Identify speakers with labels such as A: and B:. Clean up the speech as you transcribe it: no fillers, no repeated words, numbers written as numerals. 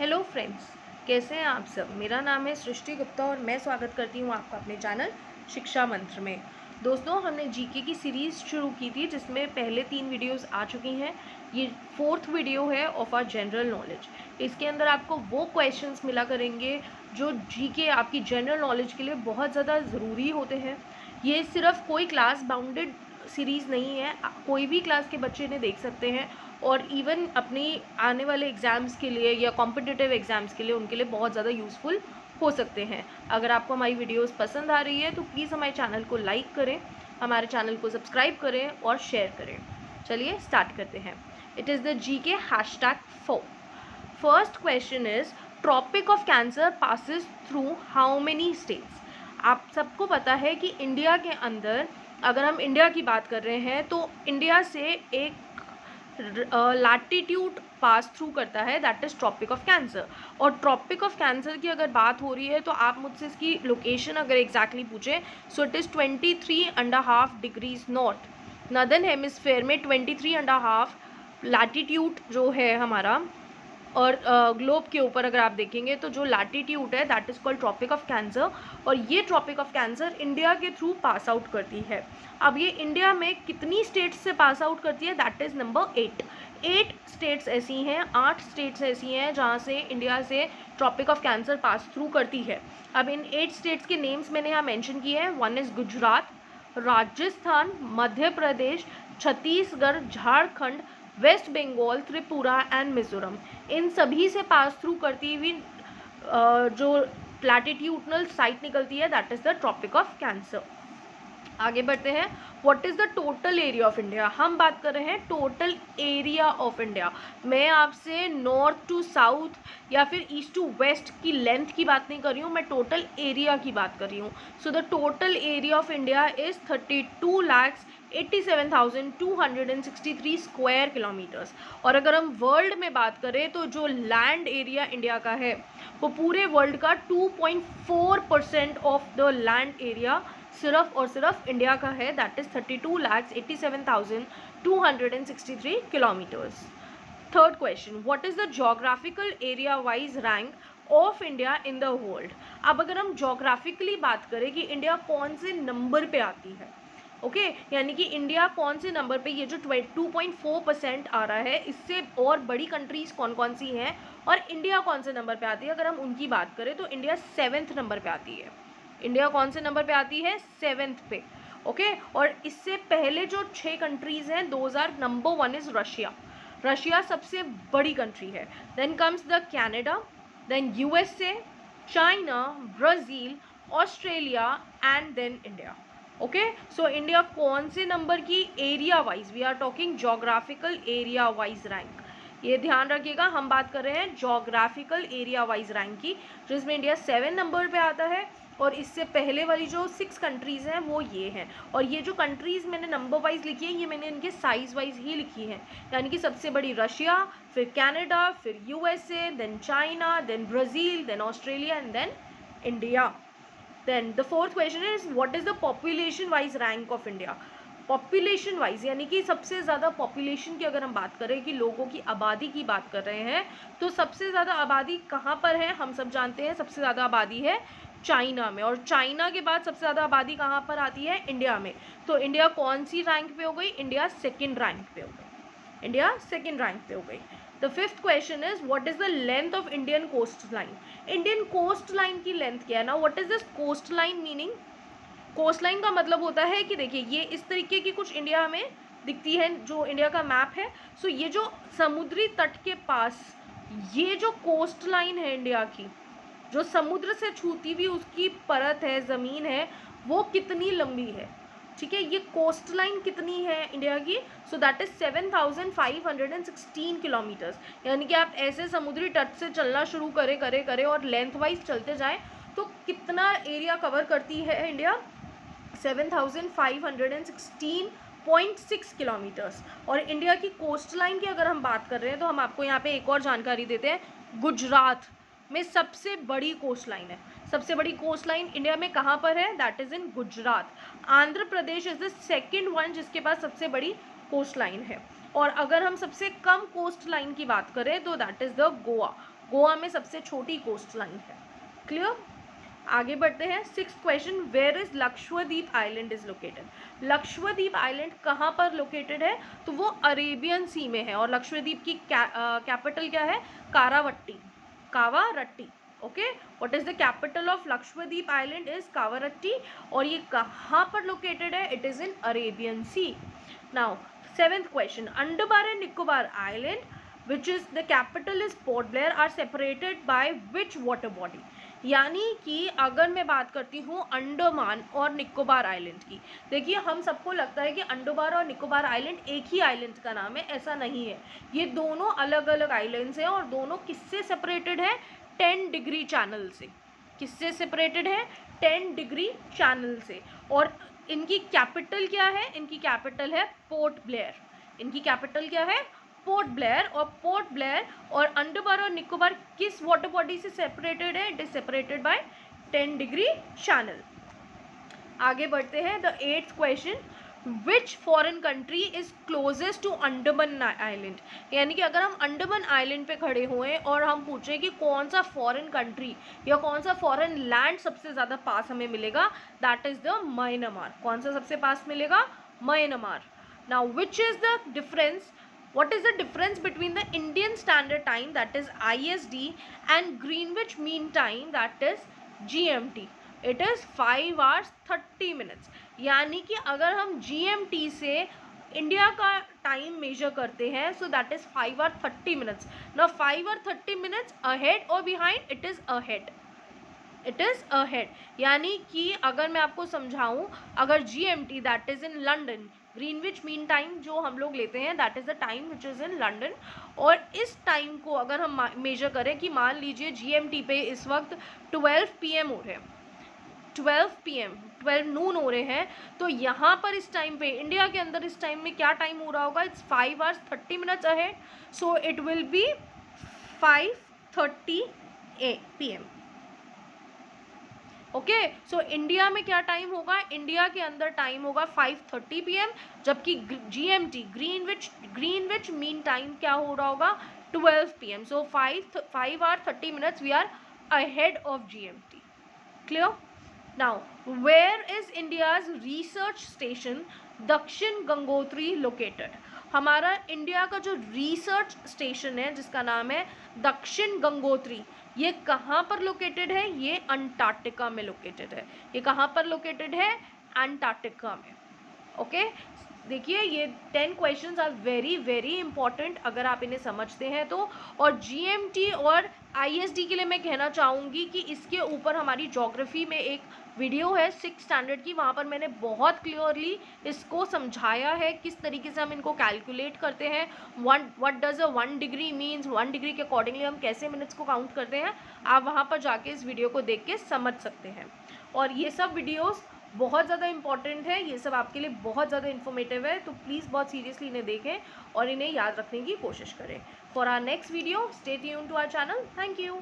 A: Hello friends, कैसे हैं आप सब। मेरा नाम है सृष्टि गुप्ता और मैं स्वागत करती हूँ आपका अपने चैनल शिक्षा मंत्र में। दोस्तों, हमने जीके की सीरीज़ शुरू की थी जिसमें पहले 3 वीडियोस आ चुकी हैं। ये 4th वीडियो है ऑफ आवर जनरल नॉलेज। इसके अंदर आपको वो क्वेश्चंस मिला करेंगे जो जीके आपकी जनरल नॉलेज के लिए बहुत ज़्यादा ज़रूरी होते हैं। ये सिर्फ कोई क्लास बाउंडेड सीरीज़ नहीं है, कोई भी क्लास के बच्चे इन्हें देख सकते हैं और इवन अपनी आने वाले एग्ज़ाम्स के लिए या कॉम्पिटिटिव एग्ज़ाम्स के लिए उनके लिए बहुत ज़्यादा यूज़फुल हो सकते हैं। अगर आपको हमारी वीडियोस पसंद आ रही है तो प्लीज़ हमारे चैनल को लाइक करें, हमारे चैनल को सब्सक्राइब करें और शेयर करें। चलिए स्टार्ट करते हैं। It is the GK #4। First question is tropic of cancer passes through how many states. आप सबको पता है कि इंडिया के अंदर, अगर हम इंडिया की बात कर रहे हैं तो इंडिया से एक लैटिट्यूड पास थ्रू करता है, that is tropic of cancer. और ट्रॉपिक ऑफ कैंसर की अगर बात हो रही है तो आप मुझसे इसकी लोकेशन अगर एग्जैक्टली पूछें so it is 23.5 degrees north. Northern hemisphere में 23.5 लैटिट्यूड जो है हमारा, और ग्लोब के ऊपर अगर आप देखेंगे तो जो लैटिट्यूड है that is called tropic of cancer. और ये ट्रॉपिक ऑफ कैंसर इंडिया के थ्रू पास आउट करती है। अब ये इंडिया में कितनी स्टेट्स से पास आउट करती है, दैट इज़ नंबर 8 स्टेट्स ऐसी हैं, 8 स्टेट्स ऐसी हैं जहाँ से इंडिया से tropic of cancer pass through करती है। अब इन 8 स्टेट्स के नेम्स मैंने यहाँ मेंशन किए हैं। One is Gujarat, Rajasthan, Madhya Pradesh, Chhattisgarh, Jharkhand, West Bengal, Tripura and Mizoram. इन सभी से पास थ्रू करती हुई जो प्लैटिट्यूडनल साइट निकलती है that is the tropic of cancer. आगे बढ़ते हैं। What is the total area of India. हम बात कर रहे हैं टोटल एरिया ऑफ इंडिया। मैं आपसे नॉर्थ टू साउथ या फिर ईस्ट टू वेस्ट की लेंथ की बात नहीं कर रही हूँ, मैं टोटल एरिया की बात कर रही हूँ। So the total area of India is 32,87,263 square kilometres. और अगर हम वर्ल्ड में बात करें तो जो लैंड एरिया इंडिया का है वो पूरे वर्ल्ड का 2.4% ऑफ द लैंड एरिया सिर्फ और सिर्फ इंडिया का है, that is 32,87,263 kilometres. Third question, what is the geographical area wise rank of India in the world. अब अगर हम जोग्राफिकली बात करें कि इंडिया कौन से नंबर पे आती है, ओके यानी कि इंडिया कौन से नंबर पे, ये जो 2.4% आ रहा है, इससे और बड़ी कंट्रीज़ कौन कौन सी हैं और इंडिया कौन से नंबर पे आती है। अगर हम उनकी बात करें तो इंडिया 7th नंबर पे आती है। इंडिया कौन से नंबर पे आती है, 7th पे, ओके। और इससे पहले जो 6 कंट्रीज़ हैं, नंबर 1 इज़ रशिया। रशिया सबसे बड़ी कंट्री है। Then comes the Canada, then USA, China, Brazil, Australia and then India. Okay, so India कौन से नंबर की area wise, we are talking geographical area wise rank, ये ध्यान रखिएगा, हम बात कर रहे हैं जोग्राफिकल एरिया वाइज रैंक की, जिसमें इंडिया 7 नंबर पे आता है। और इससे पहले वाली जो 6 कंट्रीज़ हैं वो ये हैं। और ये जो कंट्रीज़ मैंने नंबर वाइज लिखी है ये मैंने इनके साइज़ वाइज ही लिखी हैं, यानी कि सबसे बड़ी रशिया, फिर कनाडा, फिर USA, then China, then Brazil, then Australia and then India. Then the fourth question is what is the population wise rank of India. Population wise यानी कि सबसे ज़्यादा पॉपुलेशन की अगर हम बात करें कि लोगों की आबादी की बात कर रहे हैं तो सबसे ज़्यादा आबादी कहाँ पर है, हम सब जानते हैं सबसे ज़्यादा आबादी है चाइना में। और चाइना के बाद सबसे ज़्यादा आबादी कहाँ पर आती है, इंडिया में। तो इंडिया कौन सी रैंक पे हो गई, इंडिया 2nd रैंक पे हो गई, इंडिया 2nd रैंक पे हो गई। The fifth question is what is the length of Indian coast line. Indian coast line की लेंथ क्या है ना, what is this coast line meaning. Coast line का मतलब होता है कि देखिए ये इस तरीके की कुछ इंडिया में दिखती है जो इंडिया का मैप है। सो ये जो समुद्री तट के पास ये जो कोस्ट लाइन है इंडिया की, जो समुद्र से छूती हुई उसकी परत है, ज़मीन है, वो कितनी लंबी है, ठीक है, ये कोस्ट लाइन कितनी है इंडिया की। So that is 7,516 kilometres. यानी कि आप ऐसे समुद्री तट से चलना शुरू करे और लेंथ वाइज चलते जाएं तो कितना एरिया कवर करती है इंडिया, 7,516.6 किलोमीटर्स। और इंडिया की कोस्ट लाइन की अगर हम बात कर रहे हैं तो हम आपको यहाँ पे एक और जानकारी देते हैं। गुजरात में सबसे बड़ी कोस्ट लाइन है, सबसे बड़ी कोस्ट लाइन इंडिया में कहाँ पर है, that is in Gujarat. Andhra Pradesh is the 2nd one जिसके पास सबसे बड़ी कोस्ट लाइन है। और अगर हम सबसे कम कोस्ट लाइन की बात करें तो that is the Goa. Goa में सबसे छोटी कोस्ट लाइन है। क्लियर? आगे बढ़ते हैं। 6th question, where is Lakshadweep island is located. Lakshadweep island कहाँ पर लोकेटेड है? तो वो अरेबियन सी में है, और लक्षद्वीप की कैपिटल क्या है? Kavaratti. Kavaratti. Okay, what is the capital of Lakshadweep island? Is Kavaratti. और ये कहाँ पर लोकेटेड है? It is in Arabian sea. Now 7th question, Andaman and Nicobar island which is the capital is Port Blair are separated by which water body? यानी कि अगर मैं बात करती हूँ अंडमान और निकोबार आइलैंड की, देखिए हम सबको लगता है कि अंडमान और निकोबार आइलैंड एक ही आइलैंड का नाम है, ऐसा नहीं है। ये दोनों अलग अलग आइलैंड्स हैं, और दोनों किससे सेपरेटेड है? 10 डिग्री चैनल से। किससे सेपरेटेड है? 10 डिग्री चैनल से। और इनकी कैपिटल क्या है? इनकी कैपिटल है पोर्ट ब्लेयर। इनकी कैपिटल क्या है? पोर्ट ब्लेयर। और पोर्ट ब्लेयर और अंडमान और निकोबार किस वाटर बॉडी से सेपरेटेड है? It is separated by 10 degree channel. आगे बढ़ते हैं। The 8th question, which foreign country is closest to Andaman island. यानी कि अगर हम अंडमान आइलैंड पे खड़े हुए और हम पूछें कि कौन सा फॉरेन कंट्री या कौन सा फॉरेन लैंड सबसे ज़्यादा पास हमें मिलेगा, दैट इज द म्यांमार। कौन सा सबसे पास मिलेगा? Myanmar. Now which is the difference, what is the difference between the Indian Standard Time, that is ISD, and Greenwich Mean Time, that is GMT? It is 5 hours 30 minutes। यानी कि अगर हम GMT से India का time measure करते हैं, so that is 5 hours 30 minutes। Now 5 hours 30 minutes ahead और बिहाइंड? It is ahead. It is ahead. यानी कि अगर मैं आपको समझाऊं, अगर GMT that is in London, Greenwich mean time जो हम लोग लेते हैं, that is the time which is in London, और इस टाइम को अगर हम मेजर करें कि मान लीजिए GMT पे इस वक्त 12 PM हो रहे हैं, 12 PM 12 नून हो रहे हैं, तो यहाँ पर इस टाइम पे इंडिया के अंदर इस टाइम में क्या टाइम हो रहा होगा? It's 5 hours 30 minutes ahead, so it will be 5:30 PM। Okay, so India में क्या टाइम होगा? इंडिया के अंदर टाइम होगा 5:30 PM, जबकि GMT ग्रीनविच मीन टाइम क्या हो रहा होगा? 12 PM। So 5 hours 30 minutes we are ahead of GMT। Clear? Now where is India's research station Dakshin Gangotri located. हमारा इंडिया का जो रिसर्च स्टेशन है जिसका नाम है दक्षिण गंगोत्री, ये कहाँ पर लोकेटेड है? ये अंटार्कटिका में लोकेटेड है। ये कहाँ पर लोकेटेड है? अंटार्कटिका में। ओके, देखिए ये 10 questions are very very important अगर आप इन्हें समझते हैं तो। और GMT और ISD के लिए मैं कहना चाहूँगी कि इसके ऊपर हमारी ज्योग्राफी में एक वीडियो है 6th स्टैंडर्ड की, वहाँ पर मैंने बहुत क्लियरली इसको समझाया है किस तरीके से हम इनको कैलकुलेट करते हैं। What does a 1 degree means, 1 degree के अकॉर्डिंगली हम कैसे मिनट्स को काउंट करते हैं। आप वहाँ पर जाके इस वीडियो को देख के समझ सकते हैं। और ये सब वीडियोज़ बहुत ज़्यादा इंपॉर्टेंट है, ये सब आपके लिए बहुत ज़्यादा इन्फॉर्मेटिव है, तो प्लीज़ बहुत सीरियसली इन्हें देखें और इन्हें याद रखने की कोशिश करें। For our next video stay tuned to our channel. Thank you.